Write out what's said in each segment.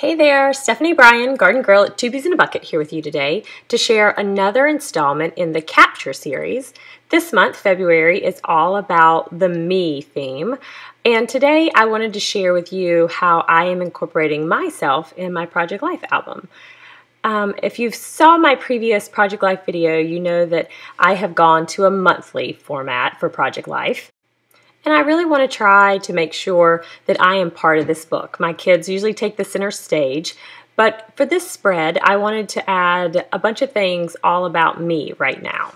Hey there, Stephanie Bryan, Garden Girl at Two Peas in a Bucket here with you today to share another installment in the Capture series. This month, February, is all about the me theme. And today I wanted to share with you how I am incorporating myself in my Project Life album. If you saw my previous Project Life video, you know that I have gone to a monthly format for Project Life. And I really want to try to make sure that I am part of this book. My kids usually take the center stage, but for this spread, I wanted to add a bunch of things all about me right now.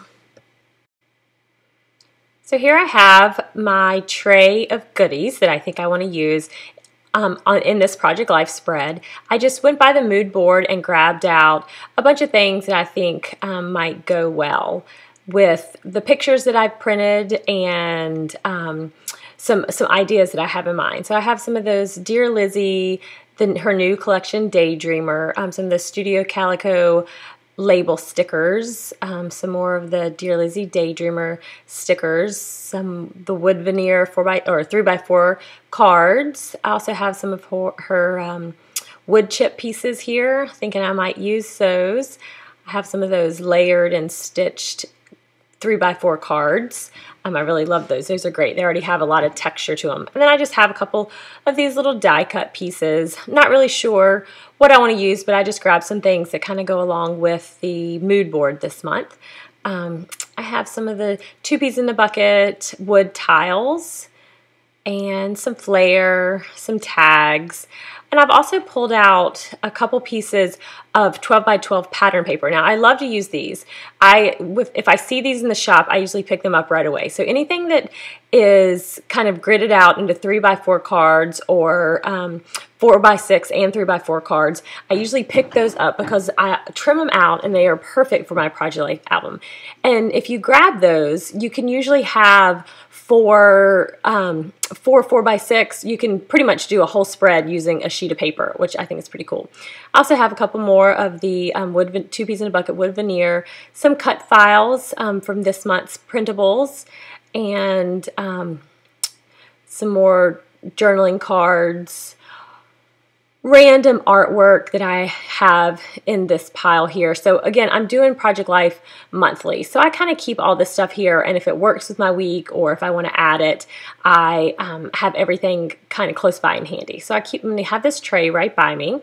So here I have my tray of goodies that I think I want to use in this Project Life spread. I just went by the mood board and grabbed out a bunch of things that I think might go well with the pictures that I've printed and some ideas that I have in mind. So I have some of those Dear Lizzie, her new collection Daydreamer, some of the Studio Calico label stickers, some more of the Dear Lizzie Daydreamer stickers, the wood veneer 3x4 cards. I also have some of her wood chip pieces here, thinking I might use those. I have some of those layered and stitched 3x4 cards. I really love those. Those are great. They already have a lot of texture to them. And then I just have a couple of these little die cut pieces. Not really sure what I want to use, but I just grabbed some things that kind of go along with the mood board this month. I have some of the Two Peas in a Bucket wood tiles and some flair, some tags. And I've also pulled out a couple pieces of 12x12 pattern paper. Now, I love to use these. If I see these in the shop, I usually pick them up right away. So anything that is kind of gridded out into 3x4 cards or 4x6 and 3x4 cards, I usually pick those up because I trim them out and they are perfect for my Project Life album. And if you grab those, you can usually have four 4x6, you can pretty much do a whole spread using a sheet of paper, which I think is pretty cool. I also have a couple more of the Two Peas in a Bucket wood veneer, some cut files from this month's printables, and some more journaling cards, random artwork that I have in this pile here. So again, I'm doing Project Life monthly. So I kind of keep all this stuff here, and if it works with my week or if I want to add it, I have everything kind of close by and handy. So I have this tray right by me.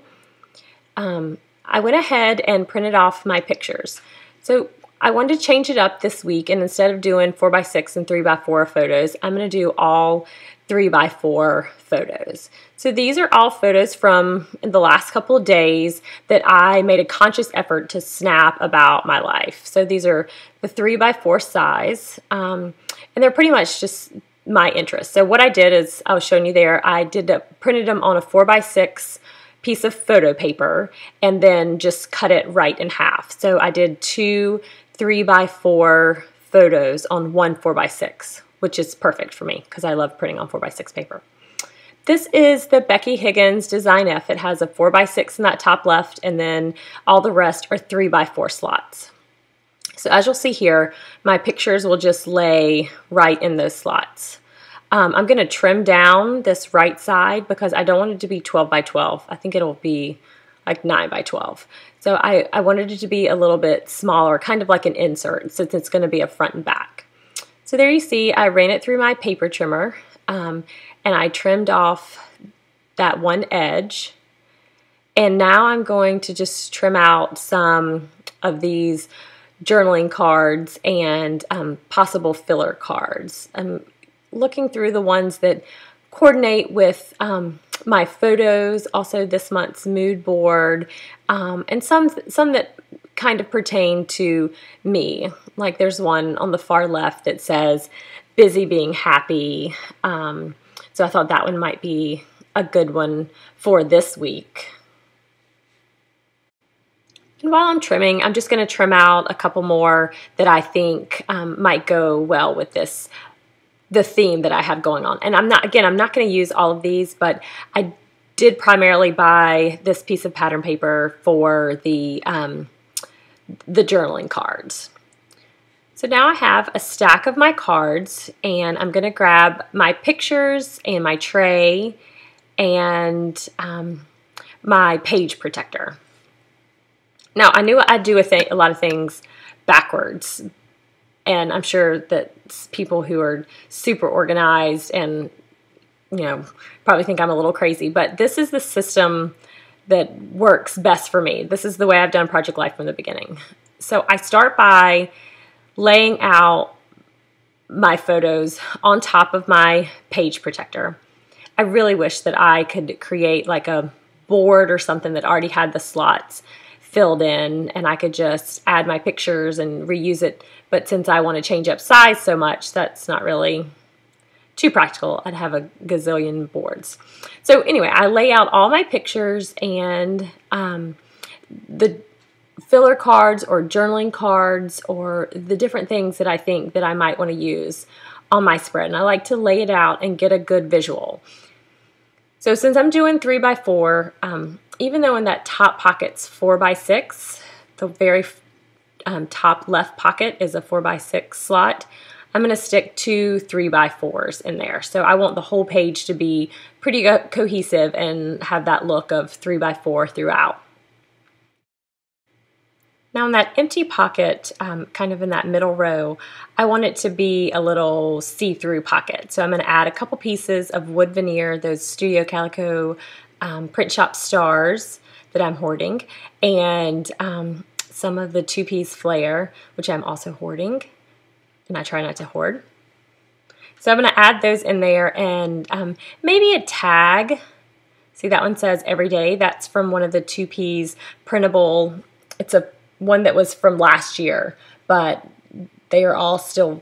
I went ahead and printed off my pictures. So I wanted to change it up this week, and instead of doing 4x6 and 3x4 photos, I'm going to do all 3x4 photos. So these are all photos from the last couple of days that I made a conscious effort to snap about my life. So these are the 3x4 size, and they're pretty much just my interests. So what I did is, I was showing you there, I printed them on a 4x6 piece of photo paper and then just cut it right in half. So I did two 3x4 photos on one 4x6, which is perfect for me because I love printing on 4x6 paper. This is the Becky Higgins Design F. It has a 4x6 in that top left, and then all the rest are 3x4 slots. So as you'll see here, my pictures will just lay right in those slots. I'm going to trim down this right side because I don't want it to be 12x12. I think it'll be like 9x12. So I wanted it to be a little bit smaller, kind of like an insert, since it's going to be a front and back. So there you see, I ran it through my paper trimmer, and I trimmed off that one edge. And now I'm going to just trim out some of these journaling cards and possible filler cards. I'm looking through the ones that coordinate with my photos, also this month's mood board, and some that kind of pertain to me. Like there's one on the far left that says busy being happy. So I thought that one might be a good one for this week. And while I'm trimming, I'm just going to trim out a couple more that I think might go well with the theme that I have going on. And I'm not going to use all of these, but I did primarily buy this piece of pattern paper for the journaling cards. So now I have a stack of my cards, and I'm going to grab my pictures and my tray and my page protector. Now, I knew I'd do a lot of things backwards, and I'm sure that people who are super organized and, you know, probably think I'm a little crazy, but this is the system that works best for me. This is the way I've done Project Life from the beginning. So I start by laying out my photos on top of my page protector. I really wish that I could create like a board or something that already had the slots filled in and I could just add my pictures and reuse it. But since I want to change up size so much, that's not really too practical. I'd have a gazillion boards. So anyway, I lay out all my pictures and the filler cards or journaling cards or the different things that I think that I might want to use on my spread. And I like to lay it out and get a good visual. So since I'm doing 3x4, even though in that top pocket's 4x6, the very top left pocket is a 4x6 slot, I'm going to stick 2 3x4s in there. So I want the whole page to be pretty cohesive and have that look of 3x4 throughout. Now in that empty pocket, kind of in that middle row, I want it to be a little see-through pocket. So I'm going to add a couple pieces of wood veneer, those Studio Calico print shop stars that I'm hoarding, and some of the two-piece flare, which I'm also hoarding, and I try not to hoard. So I'm going to add those in there and maybe a tag. See, that one says every day. That's from one of the two-piece printable. It's a one that was from last year, but they are all still,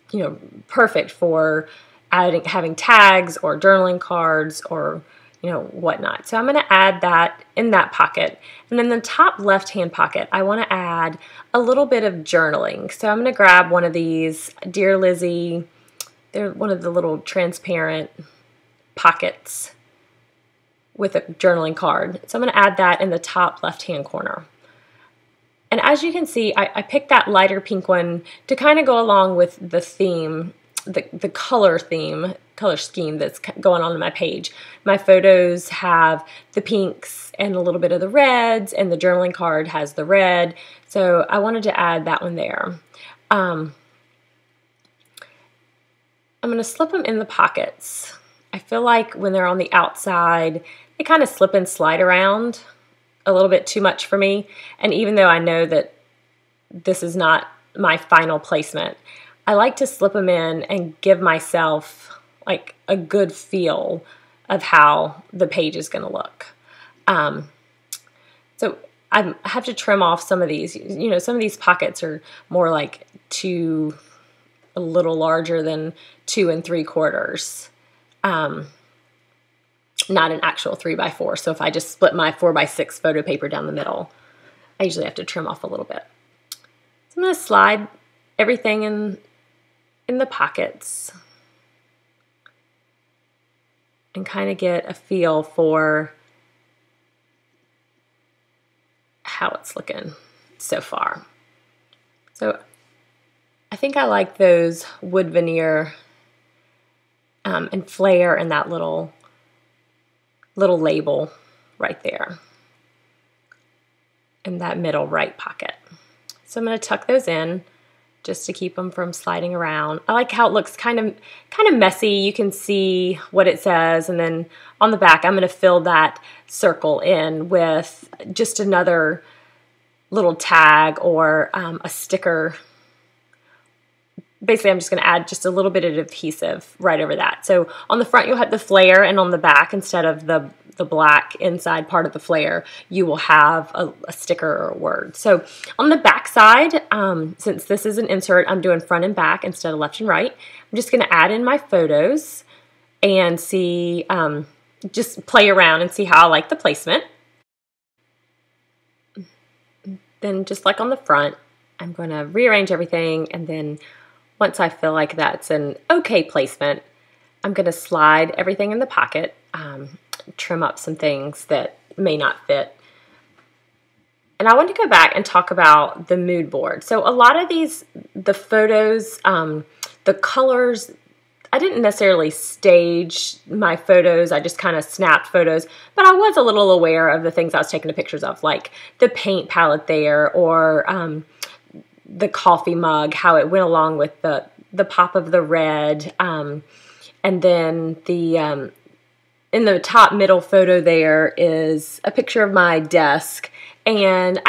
you know, perfect for having tags or journaling cards or, you know, whatnot. So I'm going to add that in that pocket. And in the top left-hand pocket, I want to add a little bit of journaling. So I'm going to grab one of these Dear Lizzie. They're one of the little transparent pockets with a journaling card. So I'm going to add that in the top left-hand corner. And as you can see, I picked that lighter pink one to kind of go along with the theme, the color scheme that's going on my page. My photos have the pinks and a little bit of the reds, and the journaling card has the red. So I wanted to add that one there. I'm going to slip them in the pockets. I feel like when they're on the outside, they kind of slip and slide around a little bit too much for me. And even though I know that this is not my final placement, I like to slip them in and give myself like a good feel of how the page is going to look. So I have to trim off some of these. You know, some of these pockets are more like a little larger than 2 3/4. Not an actual 3x4. So if I just split my 4x6 photo paper down the middle, I usually have to trim off a little bit. So I'm going to slide everything in the pockets and kind of get a feel for how it's looking so far. So I think I like those wood veneer and flare and that little label right there in that middle right pocket. So I'm going to tuck those in just to keep them from sliding around. I like how it looks kind of messy. You can see what it says, and then on the back I'm going to fill that circle in with just another little tag or a sticker. Basically, I'm just going to add just a little bit of adhesive right over that. So on the front, you'll have the flare, and on the back, instead of the black inside part of the flare, you will have a sticker or a word. So on the back side, since this is an insert, I'm doing front and back instead of left and right. I'm just going to add in my photos and see, just play around and see how I like the placement. Then just like on the front, I'm going to rearrange everything, and then once I feel like that's an okay placement, I'm going to slide everything in the pocket, trim up some things that may not fit. And I want to go back and talk about the mood board. So a lot of the photos, the colors, I didn't necessarily stage my photos. I just kind of snapped photos, but I was a little aware of the things I was taking the pictures of, like the paint palette there, or the coffee mug, how it went along with the pop of the red, and then the in the top middle photo there is a picture of my desk, and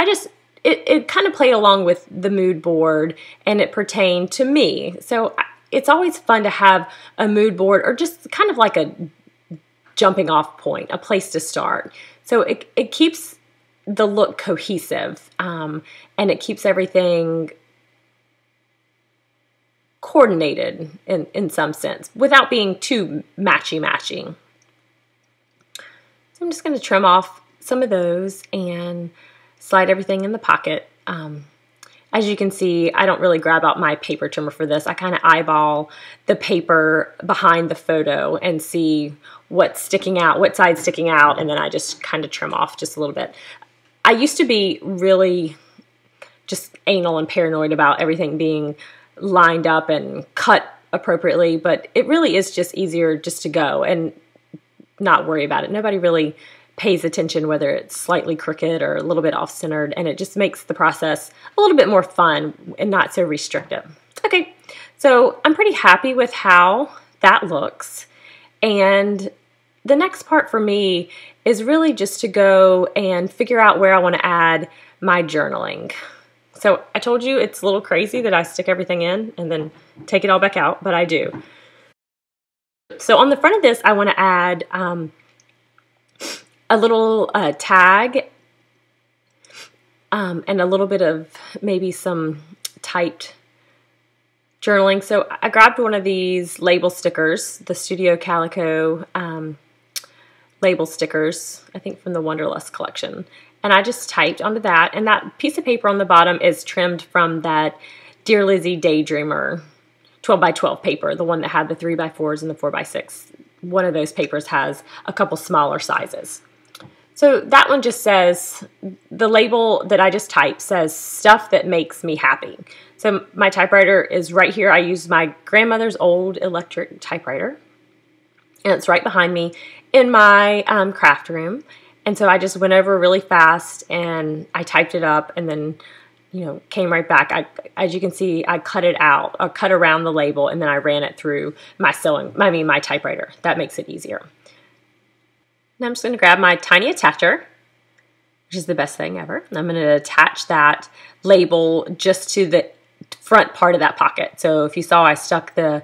it kind of played along with the mood board, and it pertained to me. So it's always fun to have a mood board, or just kind of like a jumping off point, a place to start. So it keeps the look cohesive, and it keeps everything coordinated in some sense without being too matchy-matchy. So I'm just going to trim off some of those and slide everything in the pocket. As you can see, I don't really grab out my paper trimmer for this. I kind of eyeball the paper behind the photo and see what's sticking out, what side's sticking out, and then I just kind of trim off just a little bit. I used to be really just anal and paranoid about everything being lined up and cut appropriately, but it really is just easier just to go and not worry about it. Nobody really pays attention whether it's slightly crooked or a little bit off-centered, and it just makes the process a little bit more fun and not so restrictive. Okay, so I'm pretty happy with how that looks, and the next part for me is really just to go and figure out where I want to add my journaling. So I told you it's a little crazy that I stick everything in and then take it all back out, but I do. So on the front of this, I want to add a little tag and a little bit of maybe some typed journaling. So I grabbed one of these label stickers, the Studio Calico label stickers, I think from the Wanderlust collection. And I just typed onto that. And that piece of paper on the bottom is trimmed from that Dear Lizzie Daydreamer 12 by 12 paper, the one that had the 3x4s and the 4x6. One of those papers has a couple smaller sizes. So that one just says, the label that I just typed says stuff that makes me happy. So my typewriter is right here. I use my grandmother's old electric typewriter, and it's right behind me in my craft room. And so I just went over really fast and I typed it up, and then came right back. As you can see, I cut it out, or cut around the label, and then I ran it through my my typewriter. That makes it easier. Now I'm just going to grab my tiny attacher, which is the best thing ever. And I'm going to attach that label just to the front part of that pocket. So if you saw, I stuck the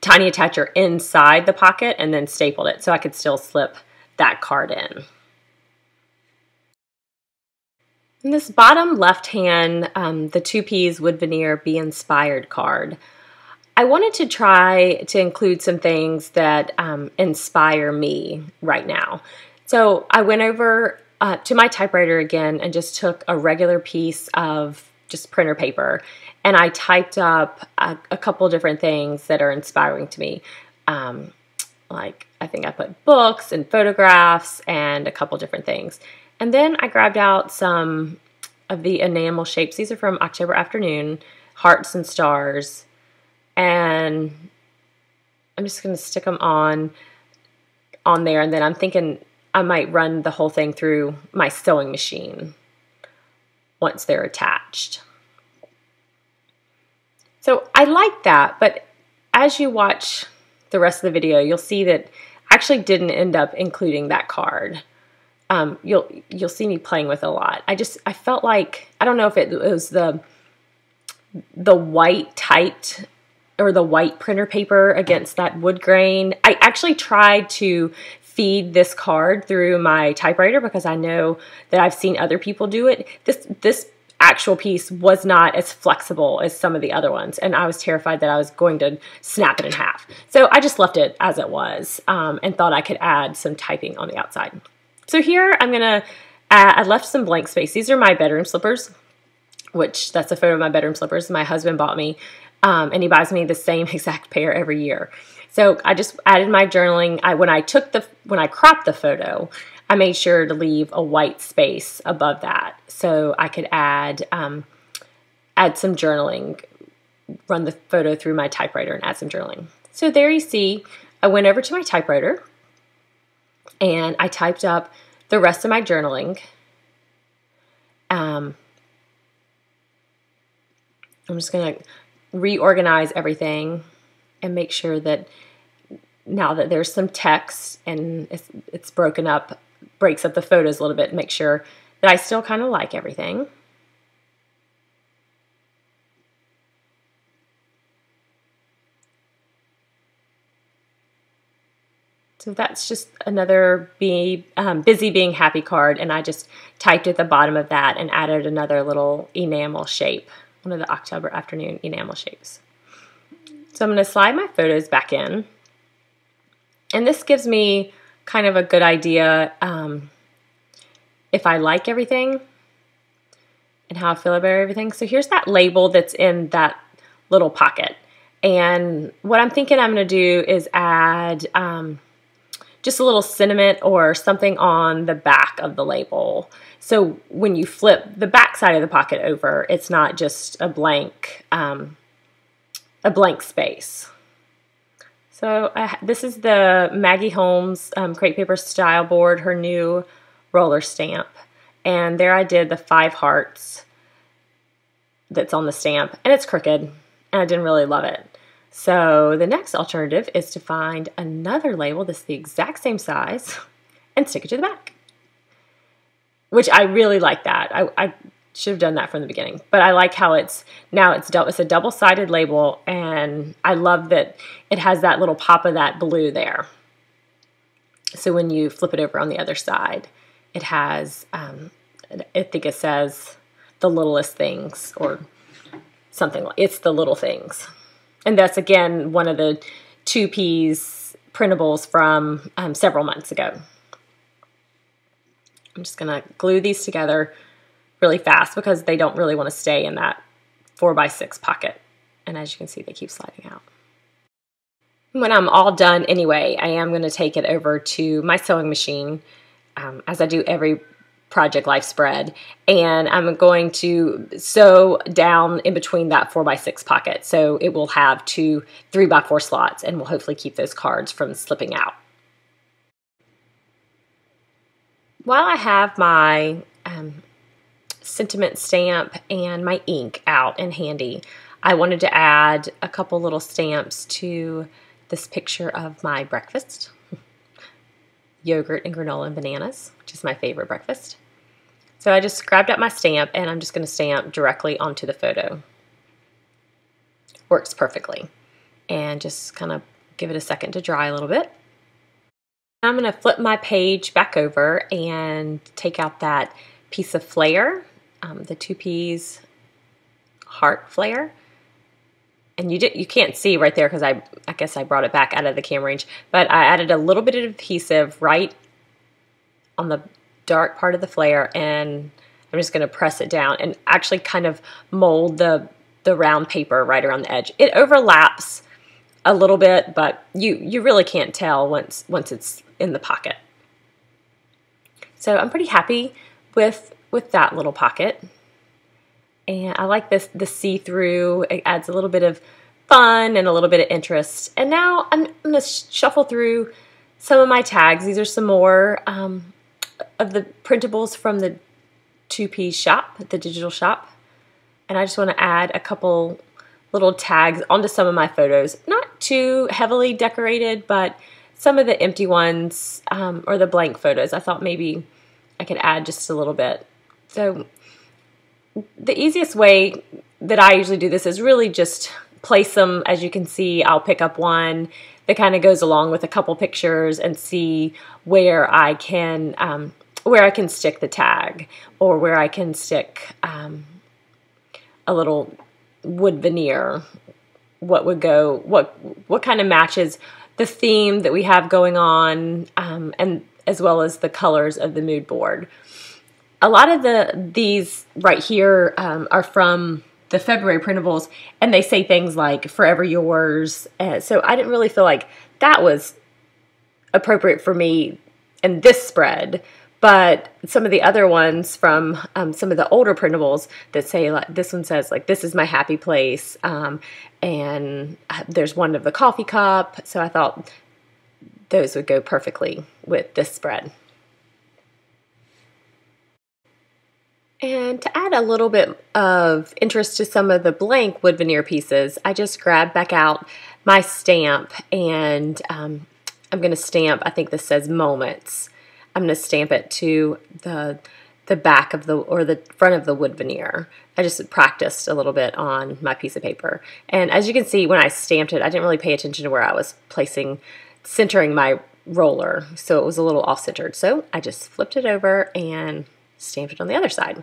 tiny attacher inside the pocket and then stapled it so I could still slip that card in. In this bottom left hand, the 2Ps wood veneer Be Inspired card, I wanted to try to include some things that inspire me right now. So I went over to my typewriter again and just took a regular piece of just printer paper, and I typed up a couple different things that are inspiring to me. Like I think I put books and photographs and a couple different things. And then I grabbed out some of the enamel shapes. These are from October Afternoon, hearts and stars. And I'm just going to stick them on there. And then I'm thinking I might run the whole thing through my sewing machine once they're attached. So I like that, but as you watch the rest of the video, you'll see that I actually didn't end up including that card. You'll see me playing with it a lot. I felt like, I don't know if it was the white typed or the white printer paper against that wood grain. I actually tried to feed this card through my typewriter because I know that I've seen other people do it. This actual piece was not as flexible as some of the other ones, and I was terrified that I was going to snap it in half. So I just left it as it was and thought I could add some typing on the outside. So here I left some blank space. These are my bedroom slippers, which that's a photo of my bedroom slippers my husband bought me, and he buys me the same exact pair every year. So I just added my journaling. When I cropped the photo, I made sure to leave a white space above that so I could add some journaling, run the photo through my typewriter and add some journaling. So there you see, I went over to my typewriter and I typed up the rest of my journaling. I'm just going to reorganize everything and make sure that now that there's some text and it's broken up, breaks up the photos a little bit, make sure that I still kind of like everything. So that's just another busy being happy card, and I just typed at the bottom of that and added another little enamel shape, one of the October afternoon enamel shapes. So I'm going to slide my photos back in, and this gives me kind of a good idea if I like everything and how I feel about everything. So here's that label that's in that little pocket, and what I'm thinking I'm going to do is add just a little sentiment or something on the back of the label. So when you flip the back side of the pocket over, it's not just a blank space. So this is the Maggie Holmes Crepe Paper Style Board, her new roller stamp. And there I did the 5 hearts that's on the stamp, and it's crooked, and I didn't really love it. So the next alternative is to find another label that's the exact same size and stick it to the back, which I really like that. I should have done that from the beginning, but I like how it's a double-sided label, and I love that it has that little pop of that blue there. So when you flip it over on the other side, it has, I think it says the littlest things or something like it's the little things. And that's, again, one of the 2-piece printables from several months ago. I'm just going to glue these together really fast because they don't really want to stay in that 4x6 pocket. And as you can see, they keep sliding out. When I'm all done anyway, I am going to take it over to my sewing machine, as I do every Project Life spread, and I'm going to sew down in between that 4x6 pocket, so it will have 2 3x4 slots, and will hopefully keep those cards from slipping out. While I have my sentiment stamp and my ink out and handy, I wanted to add a couple little stamps to this picture of my breakfast. Yogurt and granola and bananas, which is my favorite breakfast. So I just grabbed up my stamp, and I'm just going to stamp directly onto the photo. Works perfectly. And just kind of give it a second to dry a little bit. I'm going to flip my page back over and take out that piece of flare, the 2-piece heart flare. And you can't see right there because I guess I brought it back out of the camera range, but I added a little bit of adhesive right on the dark part of the flare, and I'm just going to press it down and actually kind of mold the round paper right around the edge. It overlaps a little bit, but you really can't tell once it's in the pocket. So I'm pretty happy with that little pocket. And I like the see-through. It adds a little bit of fun and a little bit of interest. And now I'm going to shuffle through some of my tags. These are some more of the printables from the 2-piece shop, the digital shop. And I just want to add a couple little tags onto some of my photos. Not too heavily decorated, but some of the empty ones or the blank photos, I thought maybe I could add just a little bit. So the easiest way that I usually do this is really just place them. As you can see, I'll pick up one that kind of goes along with a couple pictures and see where I can stick the tag, or where I can stick a little wood veneer. What kind of matches the theme that we have going on, and as well as the colors of the mood board. A lot of these right here are from the February printables, and they say things like "Forever Yours." So I didn't really feel like that was appropriate for me in this spread, But some of the other ones from some of the older printables that say, like, this one says, like, this is my happy place, and there's one of the coffee cup, so I thought those would go perfectly with this spread. And to add a little bit of interest to some of the blank wood veneer pieces, I just grabbed back out my stamp, and I'm going to stamp, I think this says Moments. I'm going to stamp it to the back of or the front of the wood veneer. I just practiced a little bit on my piece of paper. And as you can see, when I stamped it, I didn't really pay attention to where I was centering my roller, so it was a little off-centered. So I just flipped it over and stamped it on the other side.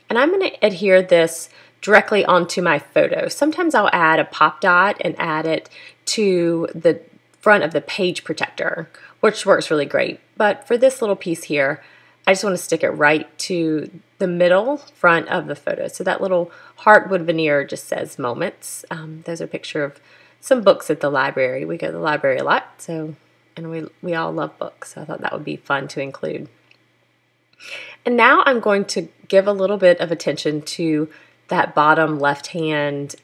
And I'm going to adhere this directly onto my photo. Sometimes I'll add a pop dot and add it to the front of the page protector, which works really great. But for this little piece here, I just want to stick it right to the middle front of the photo. So that little heart wood veneer just says Moments. There's a picture of some books at the library. We go to the library a lot, so, and we all love books, so I thought that would be fun to include. And now I'm going to give a little bit of attention to that bottom left-hand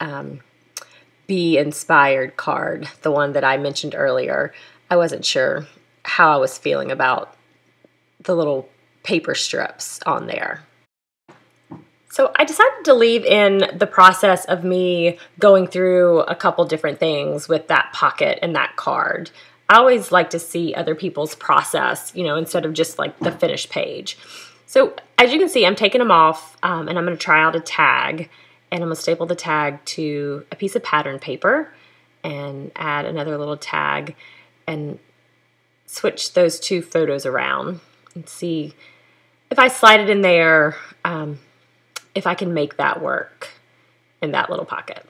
Be Inspired card, the one that I mentioned earlier. I wasn't sure how I was feeling about the little paper strips on there. So I decided to leave in the process of me going through a couple different things with that pocket and that card. I always like to see other people's process, you know, instead of just like the finished page. So as you can see, I'm taking them off, and I'm going to try out a tag, and I'm going to staple the tag to a piece of pattern paper and add another little tag and switch those two photos around and see if I slide it in there, if I can make that work in that little pocket.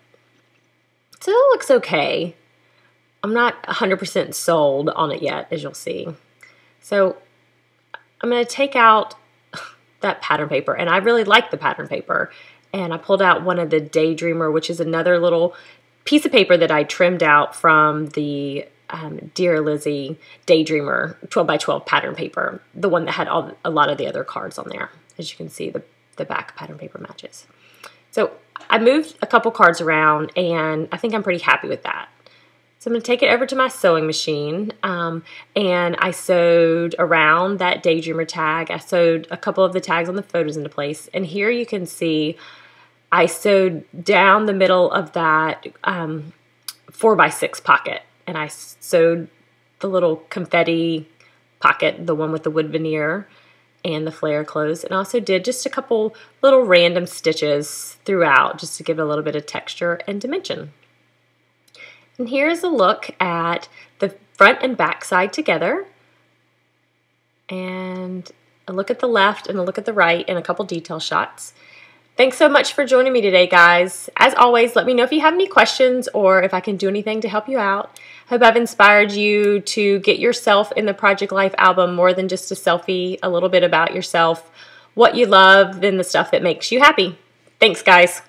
So it looks okay. I'm not 100% sold on it yet, as you'll see. So I'm going to take out that pattern paper, and I really like the pattern paper, and I pulled out one of the Daydreamer, which is another little piece of paper that I trimmed out from the Dear Lizzie Daydreamer 12 by 12 pattern paper, the one that had a lot of the other cards on there. As you can see, the back pattern paper matches. So I moved a couple cards around, and I think I'm pretty happy with that. So I'm going to take it over to my sewing machine, and I sewed around that Daydreamer tag. I sewed a couple of the tags on the photos into place, and here you can see I sewed down the middle of that 4x6 pocket, and I sewed the little confetti pocket, the one with the wood veneer and the flare closed, and also did just a couple little random stitches throughout just to give it a little bit of texture and dimension. And here's a look at the front and back side together, and a look at the left and a look at the right, and a couple detail shots. Thanks so much for joining me today, guys. As always, let me know if you have any questions or if I can do anything to help you out. Hope I've inspired you to get yourself in the Project Life album more than just a selfie, a little bit about yourself, what you love, and the stuff that makes you happy. Thanks, guys.